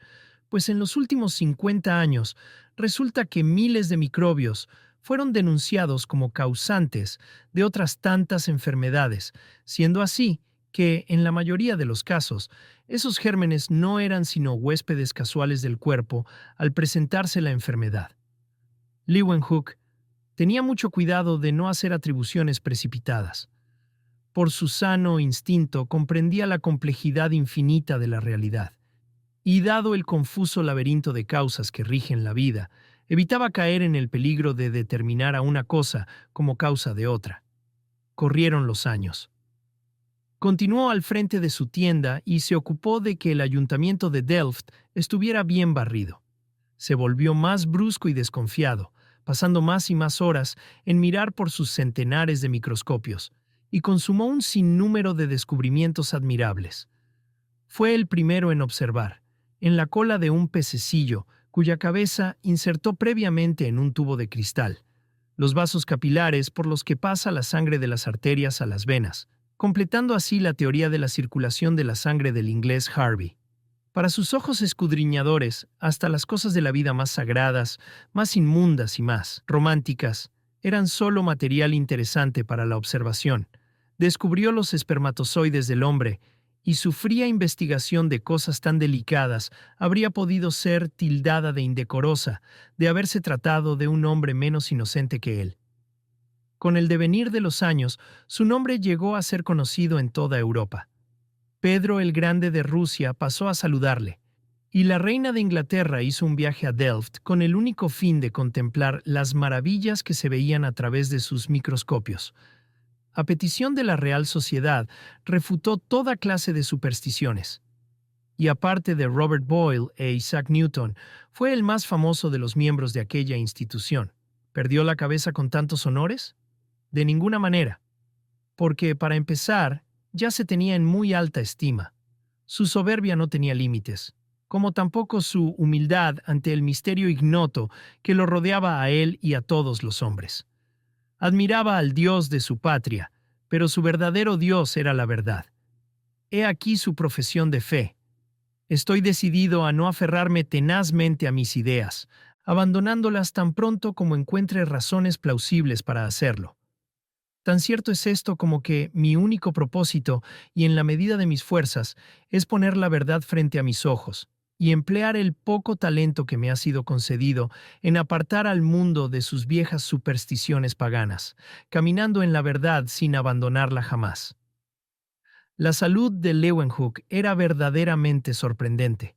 pues en los últimos 50 años resulta que miles de microbios fueron denunciados como causantes de otras tantas enfermedades, siendo así que, en la mayoría de los casos, esos gérmenes no eran sino huéspedes casuales del cuerpo al presentarse la enfermedad. Leeuwenhoek tenía mucho cuidado de no hacer atribuciones precipitadas. Por su sano instinto comprendía la complejidad infinita de la realidad, y dado el confuso laberinto de causas que rigen la vida, evitaba caer en el peligro de determinar a una cosa como causa de otra. Corrieron los años. Continuó al frente de su tienda y se ocupó de que el ayuntamiento de Delft estuviera bien barrido. Se volvió más brusco y desconfiado, pasando más y más horas en mirar por sus centenares de microscopios, y consumó un sinnúmero de descubrimientos admirables. Fue el primero en observar, en la cola de un pececillo, cuya cabeza insertó previamente en un tubo de cristal, los vasos capilares por los que pasa la sangre de las arterias a las venas, completando así la teoría de la circulación de la sangre del inglés Harvey. Para sus ojos escudriñadores, hasta las cosas de la vida más sagradas, más inmundas y más románticas, eran solo material interesante para la observación. Descubrió los espermatozoides del hombre, y su fría investigación de cosas tan delicadas habría podido ser tildada de indecorosa, de haberse tratado de un hombre menos inocente que él. Con el devenir de los años, su nombre llegó a ser conocido en toda Europa. Pedro el Grande de Rusia pasó a saludarle, y la reina de Inglaterra hizo un viaje a Delft con el único fin de contemplar las maravillas que se veían a través de sus microscopios. A petición de la Real Sociedad, refutó toda clase de supersticiones. Y aparte de Robert Boyle e Isaac Newton, fue el más famoso de los miembros de aquella institución. ¿Perdió la cabeza con tantos honores? De ninguna manera, porque, para empezar, ya se tenía en muy alta estima. Su soberbia no tenía límites, como tampoco su humildad ante el misterio ignoto que lo rodeaba a él y a todos los hombres. Admiraba al Dios de su patria, pero su verdadero Dios era la verdad. He aquí su profesión de fe. Estoy decidido a no aferrarme tenazmente a mis ideas, abandonándolas tan pronto como encuentre razones plausibles para hacerlo. Tan cierto es esto como que mi único propósito, y en la medida de mis fuerzas, es poner la verdad frente a mis ojos, y emplear el poco talento que me ha sido concedido en apartar al mundo de sus viejas supersticiones paganas, caminando en la verdad sin abandonarla jamás. La salud de Leeuwenhoek era verdaderamente sorprendente.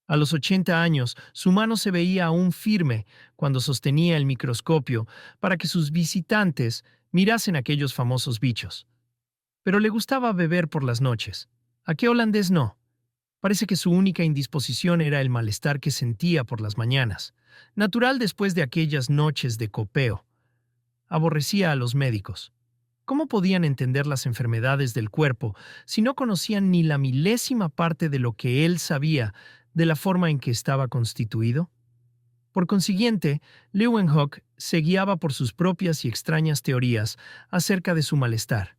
A los 80 años, su mano se veía aún firme cuando sostenía el microscopio para que sus visitantes mirasen aquellos famosos bichos. Pero le gustaba beber por las noches. ¿A qué holandés no? Parece que su única indisposición era el malestar que sentía por las mañanas, natural después de aquellas noches de copeo. Aborrecía a los médicos. ¿Cómo podían entender las enfermedades del cuerpo si no conocían ni la milésima parte de lo que él sabía de la forma en que estaba constituido? Por consiguiente, Leeuwenhoek se guiaba por sus propias y extrañas teorías acerca de su malestar.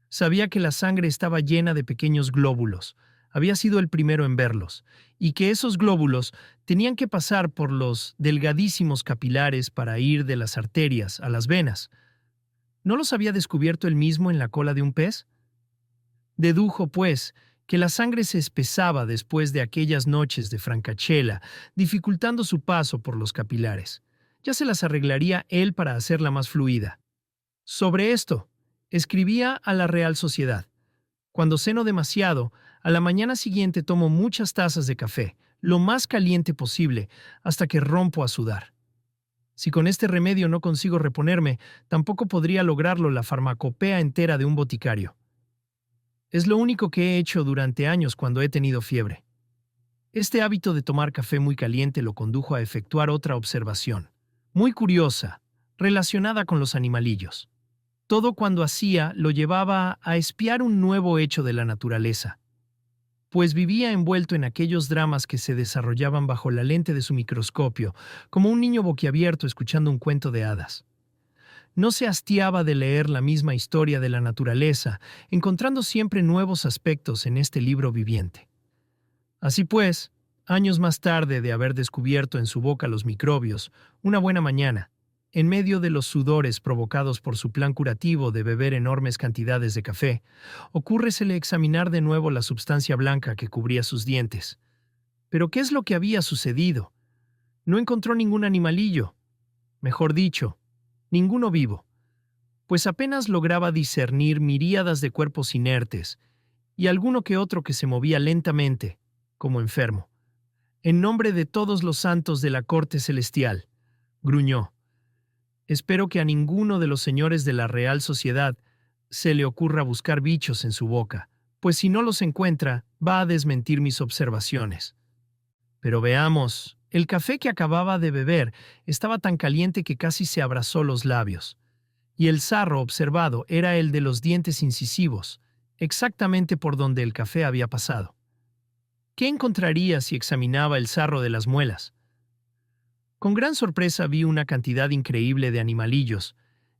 Sabía que la sangre estaba llena de pequeños glóbulos, había sido el primero en verlos, y que esos glóbulos tenían que pasar por los delgadísimos capilares para ir de las arterias a las venas. ¿No los había descubierto él mismo en la cola de un pez? Dedujo, pues, que la sangre se espesaba después de aquellas noches de francachela, dificultando su paso por los capilares. Ya se las arreglaría él para hacerla más fluida. Sobre esto, escribía a la Real Sociedad. Cuando ceno demasiado, a la mañana siguiente tomo muchas tazas de café, lo más caliente posible, hasta que rompo a sudar. Si con este remedio no consigo reponerme, tampoco podría lograrlo la farmacopea entera de un boticario. Es lo único que he hecho durante años cuando he tenido fiebre. Este hábito de tomar café muy caliente lo condujo a efectuar otra observación, muy curiosa, relacionada con los animalillos. Todo cuando hacía lo llevaba a espiar un nuevo hecho de la naturaleza, pues vivía envuelto en aquellos dramas que se desarrollaban bajo la lente de su microscopio, como un niño boquiabierto escuchando un cuento de hadas. No se hastiaba de leer la misma historia de la naturaleza, encontrando siempre nuevos aspectos en este libro viviente. Así pues, años más tarde de haber descubierto en su boca los microbios, una buena mañana, en medio de los sudores provocados por su plan curativo de beber enormes cantidades de café, ocúrresele examinar de nuevo la substancia blanca que cubría sus dientes. ¿Pero qué es lo que había sucedido? No encontró ningún animalillo. Mejor dicho, ninguno vivo, pues apenas lograba discernir miríadas de cuerpos inertes y alguno que otro que se movía lentamente, como enfermo. En nombre de todos los santos de la corte celestial, gruñó. Espero que a ninguno de los señores de la Real Sociedad se le ocurra buscar bichos en su boca, pues si no los encuentra, va a desmentir mis observaciones. Pero veamos, el café que acababa de beber estaba tan caliente que casi se abrazó los labios, y el sarro observado era el de los dientes incisivos, exactamente por donde el café había pasado. ¿Qué encontraría si examinaba el sarro de las muelas? Con gran sorpresa vi una cantidad increíble de animalillos,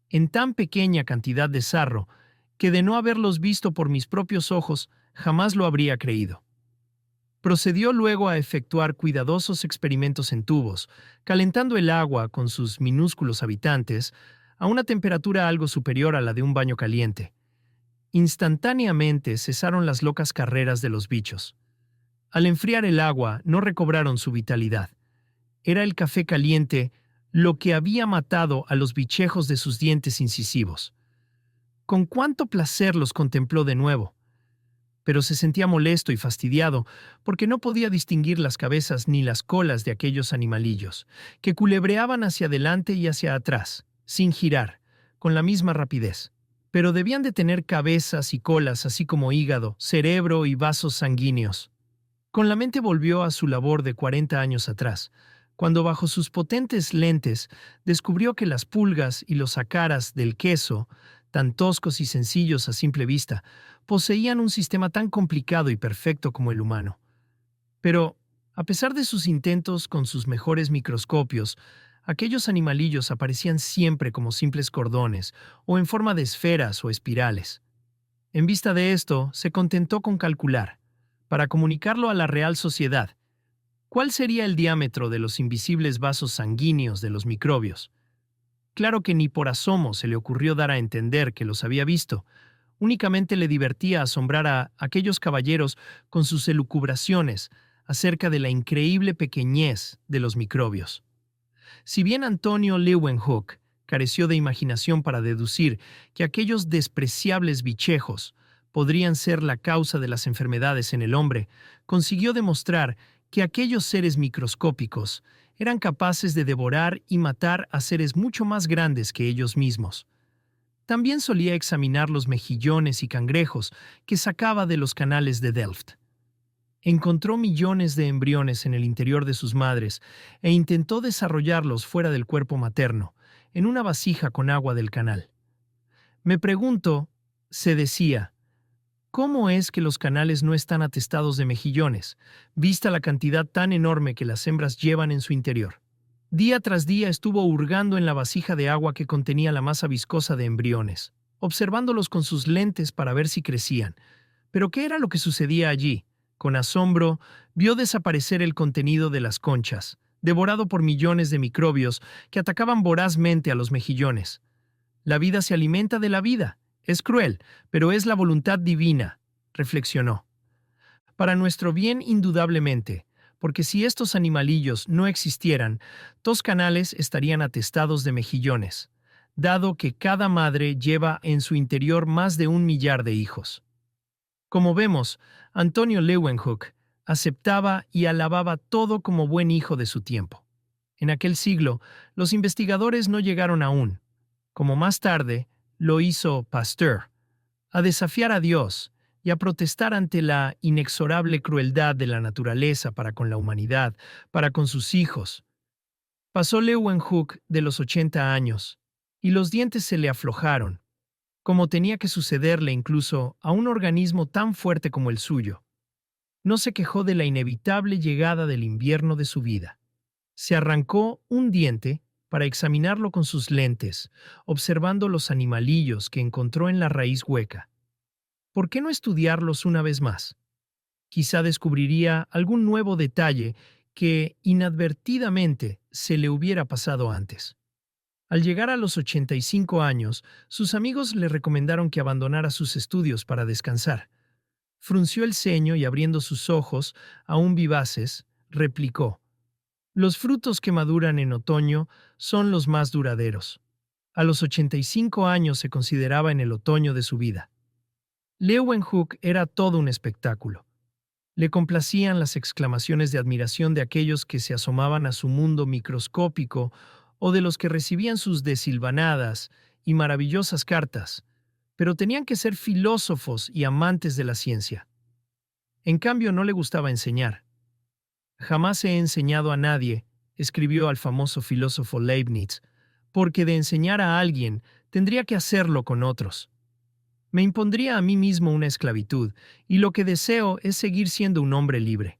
en tan pequeña cantidad de sarro, que de no haberlos visto por mis propios ojos, jamás lo habría creído. Procedió luego a efectuar cuidadosos experimentos en tubos, calentando el agua con sus minúsculos habitantes a una temperatura algo superior a la de un baño caliente. Instantáneamente cesaron las locas carreras de los bichos. Al enfriar el agua, no recobraron su vitalidad. Era el café caliente lo que había matado a los bichejos de sus dientes incisivos. Con cuánto placer los contempló de nuevo. Pero se sentía molesto y fastidiado porque no podía distinguir las cabezas ni las colas de aquellos animalillos, que culebreaban hacia adelante y hacia atrás, sin girar, con la misma rapidez. Pero debían de tener cabezas y colas, así como hígado, cerebro y vasos sanguíneos. Con la mente volvió a su labor de 40 años atrás, cuando bajo sus potentes lentes descubrió que las pulgas y los ácaras del queso, tan toscos y sencillos a simple vista, poseían un sistema tan complicado y perfecto como el humano. Pero, a pesar de sus intentos con sus mejores microscopios, aquellos animalillos aparecían siempre como simples cordones o en forma de esferas o espirales. En vista de esto, se contentó con calcular, para comunicarlo a la Real Sociedad. ¿Cuál sería el diámetro de los invisibles vasos sanguíneos de los microbios? Claro que ni por asomo se le ocurrió dar a entender que los había visto. Únicamente le divertía asombrar a aquellos caballeros con sus elucubraciones acerca de la increíble pequeñez de los microbios. Si bien Antonio Leeuwenhoek careció de imaginación para deducir que aquellos despreciables bichejos podrían ser la causa de las enfermedades en el hombre, consiguió demostrar que aquellos seres microscópicos eran capaces de devorar y matar a seres mucho más grandes que ellos mismos. También solía examinar los mejillones y cangrejos que sacaba de los canales de Delft. Encontró millones de embriones en el interior de sus madres e intentó desarrollarlos fuera del cuerpo materno, en una vasija con agua del canal. Me pregunto, se decía, ¿cómo es que los canales no están atestados de mejillones, vista la cantidad tan enorme que las hembras llevan en su interior? Día tras día estuvo hurgando en la vasija de agua que contenía la masa viscosa de embriones, observándolos con sus lentes para ver si crecían. ¿Pero qué era lo que sucedía allí? Con asombro, vio desaparecer el contenido de las conchas, devorado por millones de microbios que atacaban vorazmente a los mejillones. La vida se alimenta de la vida. Es cruel, pero es la voluntad divina, reflexionó. Para nuestro bien indudablemente, porque si estos animalillos no existieran, dos canales estarían atestados de mejillones, dado que cada madre lleva en su interior más de 1 millar de hijos. Como vemos, Antonio Leeuwenhoek aceptaba y alababa todo como buen hijo de su tiempo. En aquel siglo, los investigadores no llegaron aún, como más tarde lo hizo Pasteur, a desafiar a Dios y a protestar ante la inexorable crueldad de la naturaleza para con la humanidad, para con sus hijos. Pasó Leeuwenhoek de los 80 años, y los dientes se le aflojaron, como tenía que sucederle incluso a un organismo tan fuerte como el suyo. No se quejó de la inevitable llegada del invierno de su vida. Se arrancó un diente para examinarlo con sus lentes, observando los animalillos que encontró en la raíz hueca. ¿Por qué no estudiarlos una vez más? Quizá descubriría algún nuevo detalle que inadvertidamente se le hubiera pasado antes. Al llegar a los 85 años, sus amigos le recomendaron que abandonara sus estudios para descansar. Frunció el ceño y abriendo sus ojos, aún vivaces, replicó: «Los frutos que maduran en otoño son los más duraderos». A los 85 años se consideraba en el otoño de su vida. Leeuwenhoek era todo un espectáculo. Le complacían las exclamaciones de admiración de aquellos que se asomaban a su mundo microscópico o de los que recibían sus desilvanadas y maravillosas cartas, pero tenían que ser filósofos y amantes de la ciencia. En cambio, no le gustaba enseñar. «Jamás he enseñado a nadie», escribió al famoso filósofo Leibniz, «porque de enseñar a alguien tendría que hacerlo con otros. Me impondría a mí mismo una esclavitud, y lo que deseo es seguir siendo un hombre libre».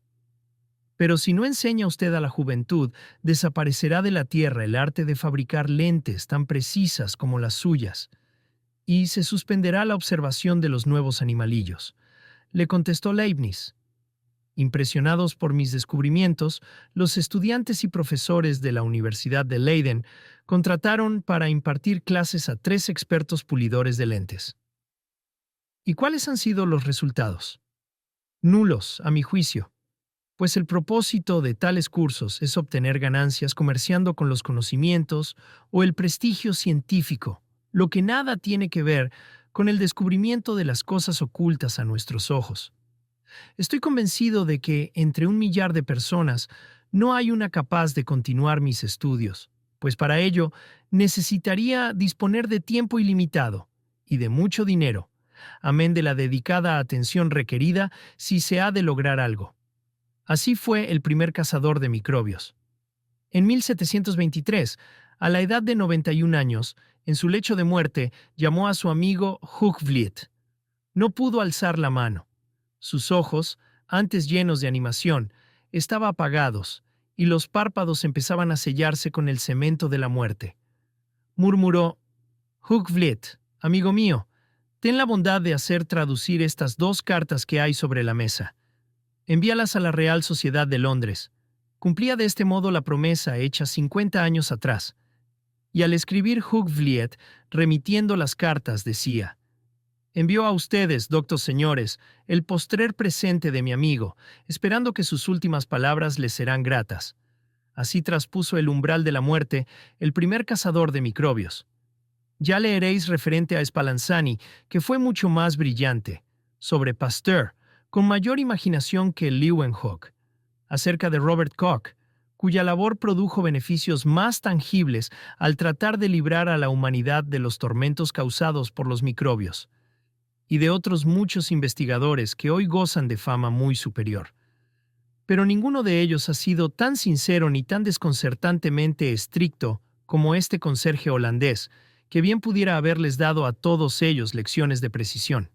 Pero si no enseña usted a la juventud, desaparecerá de la tierra el arte de fabricar lentes tan precisas como las suyas, y se suspenderá la observación de los nuevos animalillos, le contestó Leibniz. Impresionados por mis descubrimientos, los estudiantes y profesores de la Universidad de Leiden contrataron para impartir clases a 3 expertos pulidores de lentes. ¿Y cuáles han sido los resultados? Nulos, a mi juicio, pues el propósito de tales cursos es obtener ganancias comerciando con los conocimientos o el prestigio científico, lo que nada tiene que ver con el descubrimiento de las cosas ocultas a nuestros ojos. Estoy convencido de que entre 1 millar de personas no hay una capaz de continuar mis estudios, pues para ello necesitaría disponer de tiempo ilimitado y de mucho dinero, amén de la dedicada atención requerida si se ha de lograr algo. Así fue el primer cazador de microbios. En 1723, a la edad de 91 años, en su lecho de muerte, llamó a su amigo Hoogvliet. No pudo alzar la mano. Sus ojos, antes llenos de animación, estaban apagados, y los párpados empezaban a sellarse con el cemento de la muerte. Murmuró: «Hoogvliet, amigo mío, ten la bondad de hacer traducir estas 2 cartas que hay sobre la mesa». Envíalas a la Real Sociedad de Londres. Cumplía de este modo la promesa hecha 50 años atrás. Y al escribir Hugh Vliet, remitiendo las cartas, decía: envió a ustedes, doctos señores, el postrer presente de mi amigo, esperando que sus últimas palabras les serán gratas. Así traspuso el umbral de la muerte el primer cazador de microbios. Ya leeréis referente a Spallanzani, que fue mucho más brillante, sobre Pasteur, con mayor imaginación que Leeuwenhoek, acerca de Robert Koch, cuya labor produjo beneficios más tangibles al tratar de librar a la humanidad de los tormentos causados por los microbios, y de otros muchos investigadores que hoy gozan de fama muy superior. Pero ninguno de ellos ha sido tan sincero ni tan desconcertantemente estricto como este conserje holandés, que bien pudiera haberles dado a todos ellos lecciones de precisión.